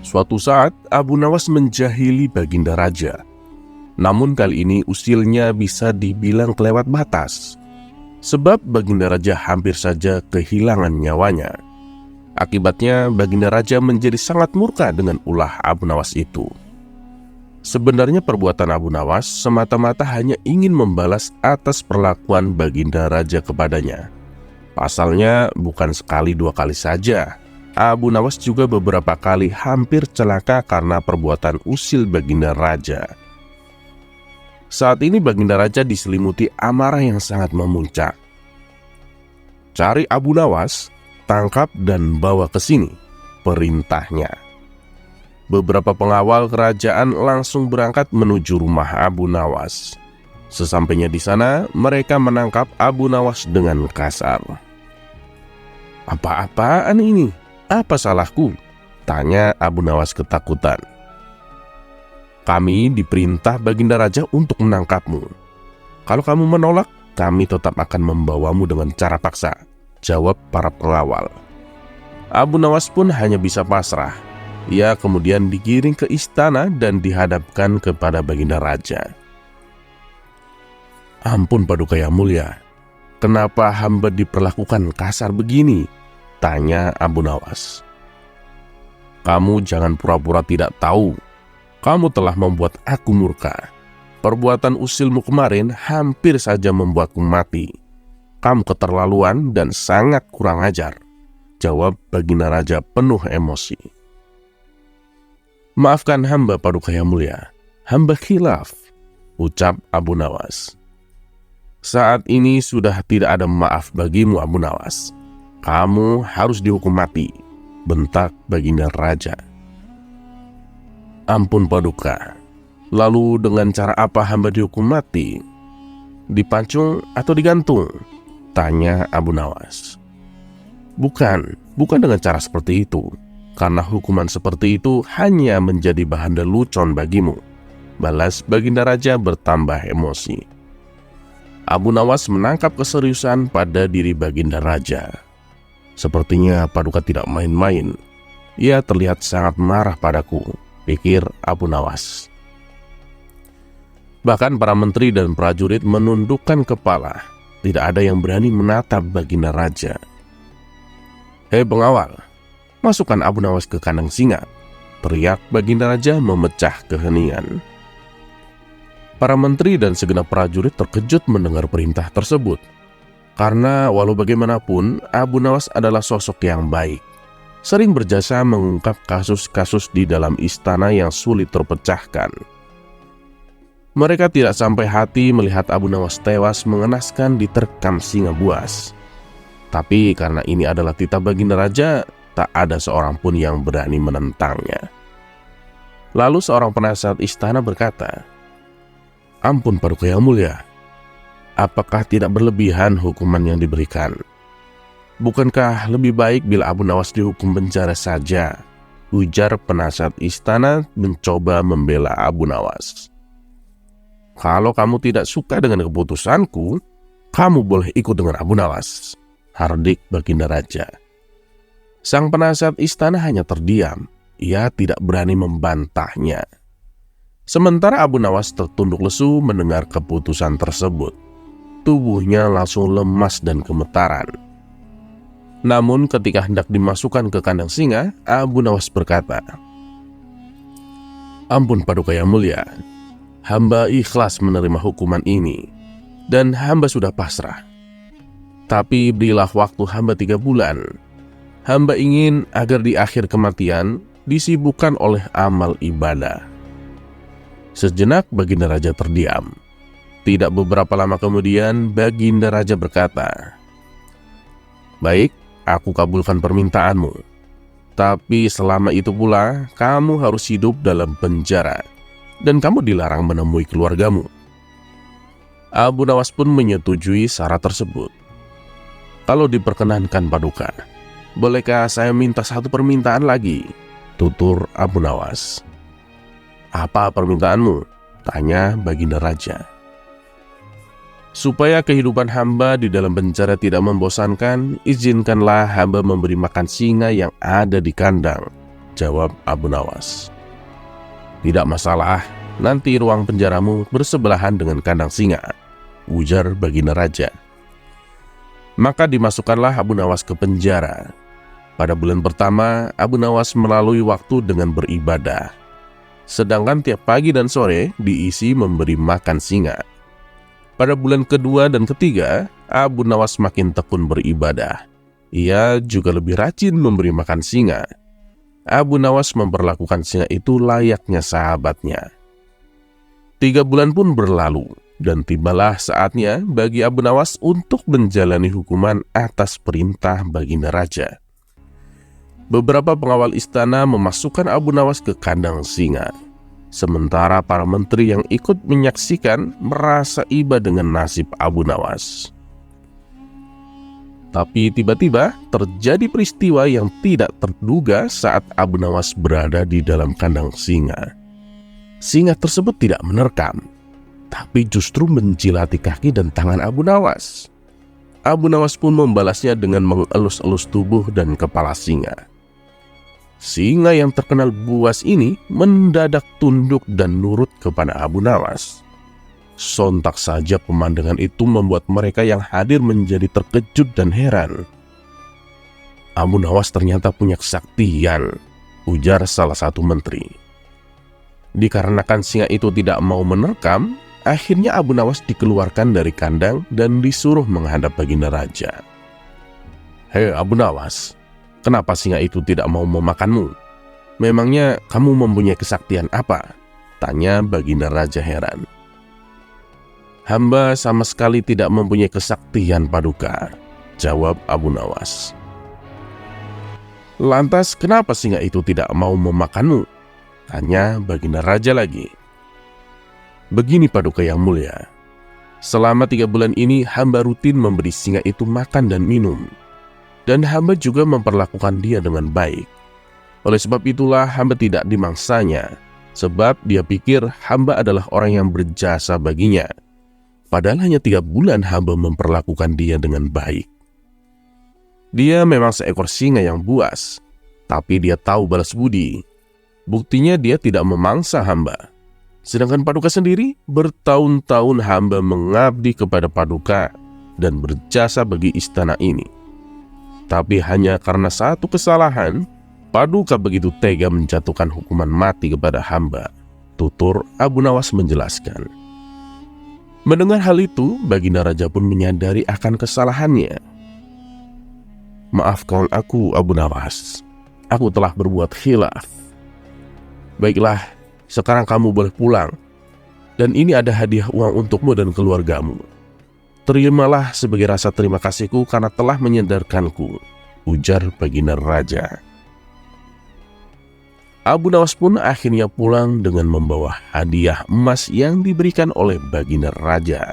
Suatu saat, Abu Nawas menjahili Baginda Raja. Namun kali ini usilnya bisa dibilang kelewat batas. Sebab Baginda Raja hampir saja kehilangan nyawanya. Akibatnya Baginda Raja menjadi sangat murka dengan ulah Abu Nawas itu. Sebenarnya perbuatan Abu Nawas semata-mata hanya ingin membalas atas perlakuan Baginda Raja kepadanya. Pasalnya bukan sekali dua kali saja. Abu Nawas juga beberapa kali hampir celaka karena perbuatan usil Baginda Raja. Saat ini Baginda Raja diselimuti amarah yang sangat memuncak. Cari Abu Nawas, tangkap dan bawa ke sini, perintahnya. Beberapa pengawal kerajaan langsung berangkat menuju rumah Abu Nawas. Sesampainya di sana, mereka menangkap Abu Nawas dengan kasar. "Apa-apaan ini? Apa salahku?" tanya Abu Nawas ketakutan. "Kami diperintah Baginda Raja untuk menangkapmu. Kalau kamu menolak, kami tetap akan membawamu dengan cara paksa," jawab para pengawal. Abu Nawas pun hanya bisa pasrah. Ia kemudian digiring ke istana dan dihadapkan kepada Baginda Raja. "Ampun Paduka Yang Mulia, kenapa hamba diperlakukan kasar begini?" tanya Abu Nawas. "Kamu jangan pura-pura tidak tahu. Kamu telah membuat aku murka. Perbuatan usilmu kemarin hampir saja membuatku mati. Kamu keterlaluan dan sangat kurang ajar," jawab Baginda Raja penuh emosi. "Maafkan hamba Paduka Yang Mulia, hamba khilaf," ucap Abu Nawas. "Saat ini sudah tidak ada maaf bagimu Abu Nawas. Kamu harus dihukum mati," bentak Baginda Raja. "Ampun Paduka, lalu dengan cara apa hamba dihukum mati? Dipancung atau digantung?" tanya Abu Nawas. Bukan dengan cara seperti itu, karena hukuman seperti itu hanya menjadi bahan lelucon bagimu," balas Baginda Raja bertambah emosi. Abu Nawas menangkap keseriusan pada diri Baginda Raja. "Sepertinya Paduka tidak main-main. Ia terlihat sangat marah padaku," pikir Abu Nawas. Bahkan para menteri dan prajurit menundukkan kepala. Tidak ada yang berani menatap Baginda Raja. "Hei pengawal, masukkan Abu Nawas ke kandang singa," teriak Baginda Raja memecah keheningan. Para menteri dan segenap prajurit terkejut mendengar perintah tersebut. Karena walau bagaimanapun, Abu Nawas adalah sosok yang baik. Sering berjasa mengungkap kasus-kasus di dalam istana yang sulit terpecahkan. Mereka tidak sampai hati melihat Abu Nawas tewas mengenaskan diterkam singa buas. Tapi karena ini adalah titah Baginda Raja, tak ada seorang pun yang berani menentangnya. Lalu seorang penasehat istana berkata, "Ampun Paduka Yang Mulia, apakah tidak berlebihan hukuman yang diberikan? Bukankah lebih baik bila Abu Nawas dihukum penjara saja?" ujar penasehat istana mencoba membela Abu Nawas. "Kalau kamu tidak suka dengan keputusanku, kamu boleh ikut dengan Abu Nawas," hardik Baginda Raja. Sang penasehat istana hanya terdiam. Ia tidak berani membantahnya. Sementara Abu Nawas tertunduk lesu mendengar keputusan tersebut. Tubuhnya langsung lemas dan gemetaran. Namun ketika hendak dimasukkan ke kandang singa, Abu Nawas berkata, "Ampun Paduka Yang Mulia, hamba ikhlas menerima hukuman ini, dan hamba sudah pasrah. Tapi berilah waktu hamba 3 bulan. Hamba ingin agar di akhir kematian disibukkan oleh amal ibadah." Sejenak Baginda Raja terdiam. Tidak beberapa lama kemudian Baginda Raja berkata, "Baik, aku kabulkan permintaanmu. Tapi selama itu pula kamu harus hidup dalam penjara, dan kamu dilarang menemui keluargamu." Abu Nawas pun menyetujui syarat tersebut. "Kalau diperkenankan Paduka, bolehkah saya minta satu permintaan lagi?" tutur Abu Nawas. "Apa permintaanmu?" tanya Baginda Raja. "Supaya kehidupan hamba di dalam penjara tidak membosankan, izinkanlah hamba memberi makan singa yang ada di kandang," jawab Abu Nawas. Tidak masalah, nanti ruang penjaramu bersebelahan dengan kandang singa, ujar Baginda Raja. Maka dimasukkanlah Abu Nawas ke penjara. Pada bulan pertama, Abu Nawas melalui waktu dengan beribadah. Sedangkan tiap pagi dan sore diisi memberi makan singa. Pada bulan kedua dan ketiga, Abu Nawas makin tekun beribadah. Ia juga lebih rajin memberi makan singa. Abu Nawas memperlakukan singa itu layaknya sahabatnya. 3 bulan pun berlalu, dan tibalah saatnya bagi Abu Nawas untuk menjalani hukuman atas perintah Baginda Raja. Beberapa pengawal istana memasukkan Abu Nawas ke kandang singa. Sementara para menteri yang ikut menyaksikan merasa iba dengan nasib Abu Nawas. Tapi tiba-tiba terjadi peristiwa yang tidak terduga saat Abu Nawas berada di dalam kandang singa. Singa tersebut tidak menerkam, tapi justru menjilati kaki dan tangan Abu Nawas. Abu Nawas pun membalasnya dengan mengelus-elus tubuh dan kepala singa. Singa yang terkenal buas ini mendadak tunduk dan nurut kepada Abu Nawas. Sontak saja pemandangan itu membuat mereka yang hadir menjadi terkejut dan heran. Abu Nawas ternyata punya kesaktian, ujar salah satu menteri. Dikarenakan singa itu tidak mau menerkam, akhirnya Abu Nawas dikeluarkan dari kandang dan disuruh menghadap Baginda Raja. "Hei Abu Nawas, kenapa singa itu tidak mau memakanmu? Memangnya kamu mempunyai kesaktian apa?" tanya Baginda Raja heran. "Hamba sama sekali tidak mempunyai kesaktian, Paduka," jawab Abu Nawas. "Lantas kenapa singa itu tidak mau memakanmu?" tanya Baginda Raja lagi. "Begini Paduka yang mulia, selama 3 bulan ini hamba rutin memberi singa itu makan dan minum. Dan hamba juga memperlakukan dia dengan baik. Oleh sebab itulah hamba tidak dimangsanya, sebab dia pikir hamba adalah orang yang berjasa baginya. Padahal hanya 3 bulan hamba memperlakukan dia dengan baik. Dia memang seekor singa yang buas, tapi dia tahu balas budi. Buktinya dia tidak memangsa hamba. Sedangkan Paduka sendiri bertahun-tahun hamba mengabdi kepada Paduka dan berjasa bagi istana ini. Tapi hanya karena satu kesalahan, Paduka begitu tega menjatuhkan hukuman mati kepada hamba," tutur Abu Nawas menjelaskan. Mendengar hal itu, Baginda Raja pun menyadari akan kesalahannya. "Maafkan aku Abu Nawas, aku telah berbuat khilaf. Baiklah, sekarang kamu boleh pulang. Dan ini ada hadiah uang untukmu dan keluargamu. Terimalah sebagai rasa terima kasihku karena telah menyadarkanku," ujar Baginda Raja. Abu Nawas pun akhirnya pulang dengan membawa hadiah emas yang diberikan oleh Baginda Raja.